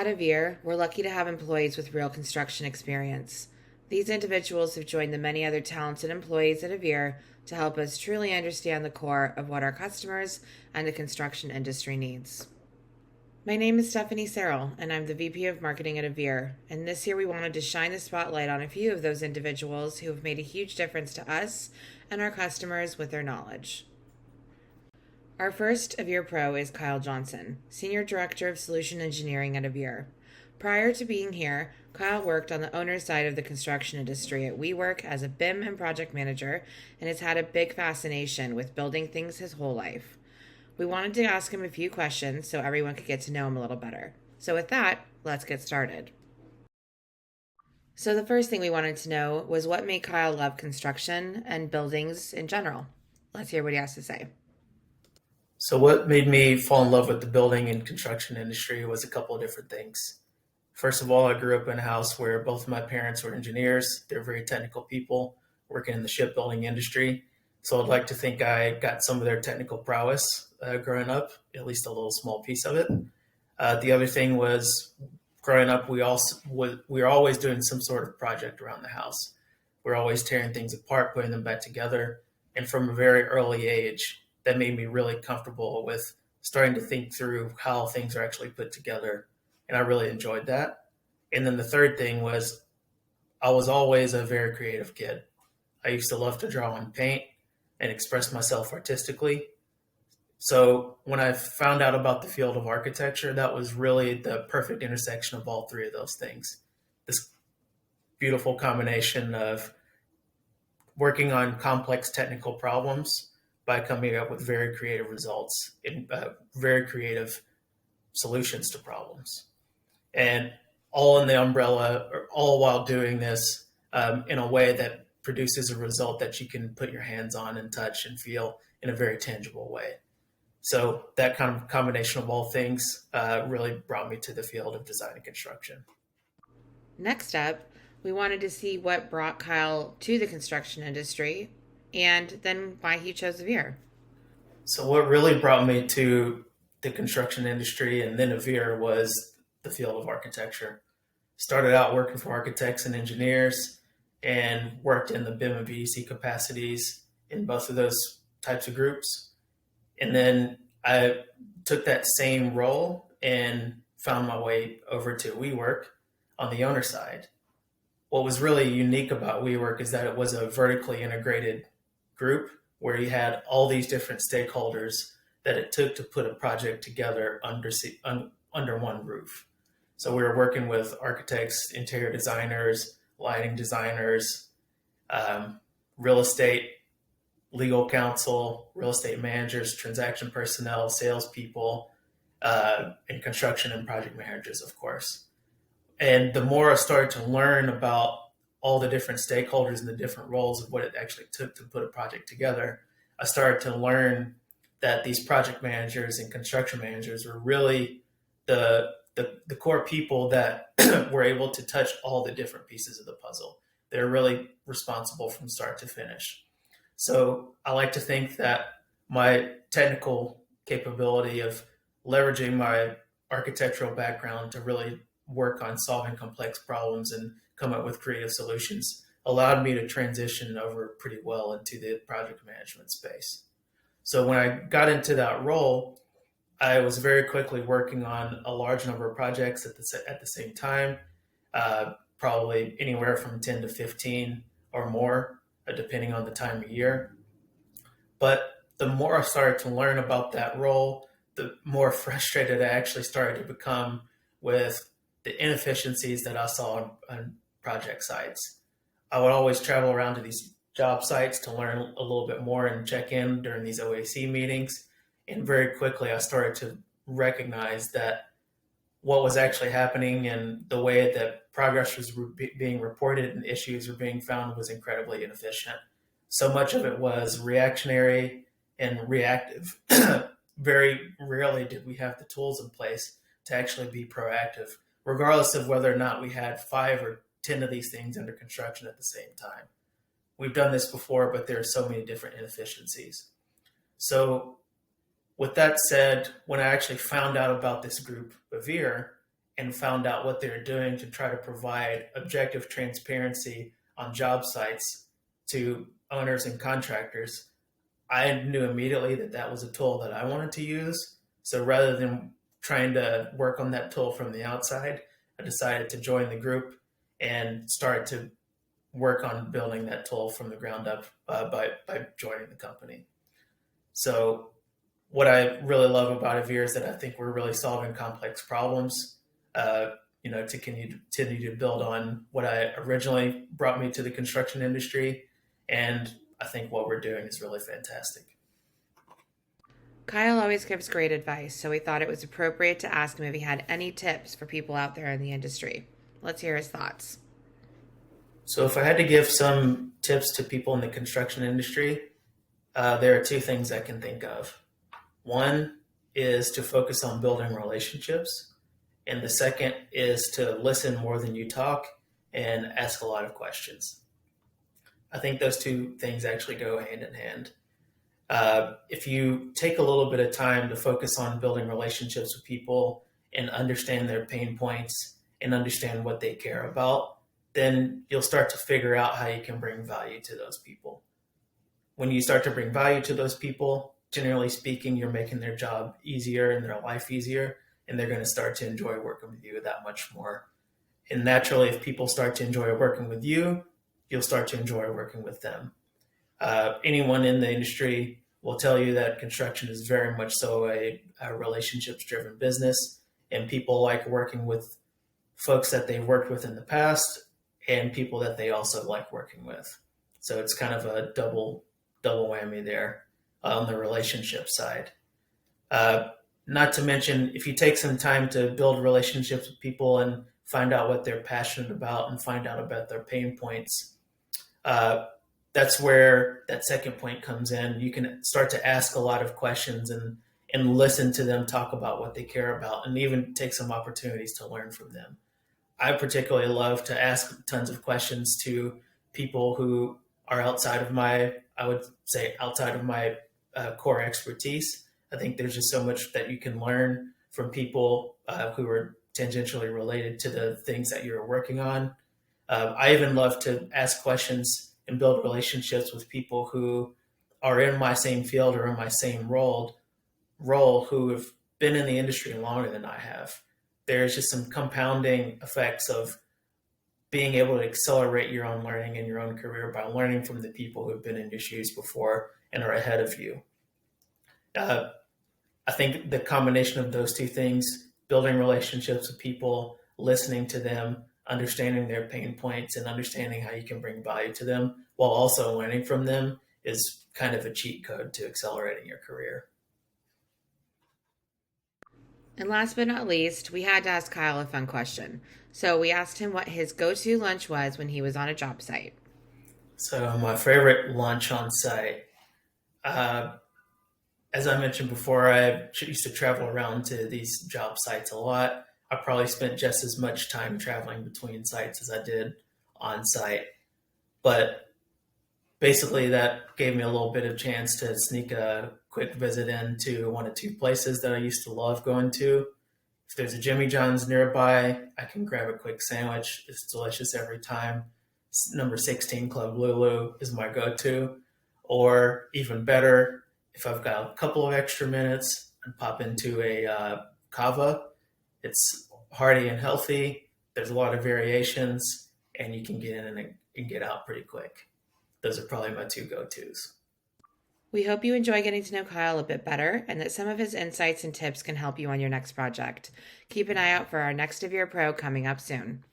Avvir, we're lucky to have employees with real construction experience. These individuals have joined the many other talented employees at Avvir to help us truly understand the core of what our customers and the construction industry needs. My name is Stephanie Serrell, and I'm the VP of Marketing at Avvir. And this year we wanted to shine the spotlight on a few of those individuals who have made a huge difference to us and our customers with their knowledge. Our first Avvir Pro is Kyle Johnson, Senior Director of Solution Engineering at Avvir. Prior to being here, Kyle worked on the owner's side of the construction industry at WeWork as a BIM and Project Manager and has had a big fascination with building things his whole life. We wanted to ask him a few questions so everyone could get to know him a little better. So with that, let's get started. So the first thing we wanted to know was what made Kyle love construction and buildings in general. Let's hear what he has to say. So what made me fall in love with the building and construction industry was a couple of different things. First of all, I grew up in a house where both of my parents were engineers. They're very technical people working in the shipbuilding industry. So I'd like to think I got some of their technical prowess growing up, at least a little small piece of it. The other thing was growing up, we were always doing some sort of project around the house. We're always tearing things apart, putting them back together. And from a very early age, that made me really comfortable with starting to think through how things are actually put together. And I really enjoyed that. And then the third thing was I was always a very creative kid. I used to love to draw and paint and express myself artistically. So when I found out about the field of architecture, that was really the perfect intersection of all three of those things. This beautiful combination of working on complex technical problems by coming up with very creative results and very creative solutions to problems. And all in the umbrella, or all while doing this in a way that produces a result that you can put your hands on and touch and feel in a very tangible way. So that kind of combination of all things really brought me to the field of design and construction. Next up, we wanted to see what brought Kyle to the construction industry and then why he chose Avvir. So what really brought me to the construction industry and then Avvir was the field of architecture. Started out working for architects and engineers and worked in the BIM and BDC capacities in both of those types of groups. And then I took that same role and found my way over to WeWork on the owner side. What was really unique about WeWork is that it was a vertically integrated group where you had all these different stakeholders that it took to put a project together under one roof. So we were working with architects, interior designers, lighting designers, real estate, legal counsel, real estate managers, transaction personnel, salespeople, and construction and project managers, of course. And the more I started to learn about all the different stakeholders and the different roles of what it actually took to put a project together, I started to learn that these project managers and construction managers were really the core people that were able to touch all the different pieces of the puzzle. They're really responsible from start to finish. So I like to think that my technical capability of leveraging my architectural background to really work on solving complex problems and come up with creative solutions allowed me to transition over pretty well into the project management space. So when I got into that role, I was very quickly working on a large number of projects at the same time, probably anywhere from 10 to 15 or more, depending on the time of year. But the more I started to learn about that role, the more frustrated I actually started to become with the inefficiencies that I saw on project sites. I would always travel around to these job sites to learn a little bit more and check in during these OAC meetings. And very quickly, I started to recognize that what was actually happening and the way that progress was being reported and issues were being found was incredibly inefficient. So much of it was reactionary and reactive. Very rarely did we have the tools in place to actually be proactive, regardless of whether or not we had 5 or 10 of these things under construction at the same time. We've done this before, but there are so many different inefficiencies. So with that said, when I actually found out about this group, Avvir, and found out what they're doing to try to provide objective transparency on job sites to owners and contractors, I knew immediately that that was a tool that I wanted to use. So rather than trying to work on that tool from the outside, I decided to join the group and start to work on building that tool from the ground up by joining the company. So what I really love about Avvir is that I think we're really solving complex problems. To continue to build on what I originally brought me to the construction industry, and I think what we're doing is really fantastic. Kyle always gives great advice, so we thought it was appropriate to ask him if he had any tips for people out there in the industry. Let's hear his thoughts. So, if I had to give some tips to people in the construction industry, there are two things I can think of. One is to focus on building relationships, and the second is to listen more than you talk and ask a lot of questions. I think those two things actually go hand in hand. If you take a little bit of time to focus on building relationships with people and understand their pain points and understand what they care about, then you'll start to figure out how you can bring value to those people. When you start to bring value to those people, generally speaking, you're making their job easier and their life easier, and they're going to start to enjoy working with you that much more. And naturally, if people start to enjoy working with you, you'll start to enjoy working with them. Anyone in the industry will tell you that construction is very much so a relationships-driven business, and people like working with folks that they've worked with in the past and people that they also like working with. So it's kind of a double whammy there on the relationship side. Not to mention, if you take some time to build relationships with people and find out what they're passionate about and find out about their pain points, that's where that second point comes in. You can start to ask a lot of questions and listen to them talk about what they care about, and even take some opportunities to learn from them. I particularly love to ask tons of questions to people who are outside of my core expertise. I think there's just so much that you can learn from people who are tangentially related to the things that you're working on. I even love to ask questions and build relationships with people who are in my same field or in my same role who have been in the industry longer than I have. There's just some compounding effects of being able to accelerate your own learning in your own career by learning from the people who've been in your shoes before and are ahead of you. I think the combination of those two things, building relationships with people, listening to them, understanding their pain points, and understanding how you can bring value to them while also learning from them, is kind of a cheat code to accelerating your career. And last but not least, we had to ask Kyle a fun question. So we asked him what his go-to lunch was when he was on a job site. So my favorite lunch on site, as I mentioned before, I used to travel around to these job sites a lot. I probably spent just as much time traveling between sites as I did on site. But basically that gave me a little bit of chance to sneak a quick visit into one or two places that I used to love going to. If there's a Jimmy John's nearby, I can grab a quick sandwich. It's delicious every time. Number 16 Club Lulu is my go-to. Or even better, if I've got a couple of extra minutes, I'd pop into a kava. It's hearty and healthy. There's a lot of variations, and you can get in and get out pretty quick. Those are probably my two go-tos. We hope you enjoy getting to know Kyle a bit better and that some of his insights and tips can help you on your next project. Keep an eye out for our next Avvir Pro coming up soon.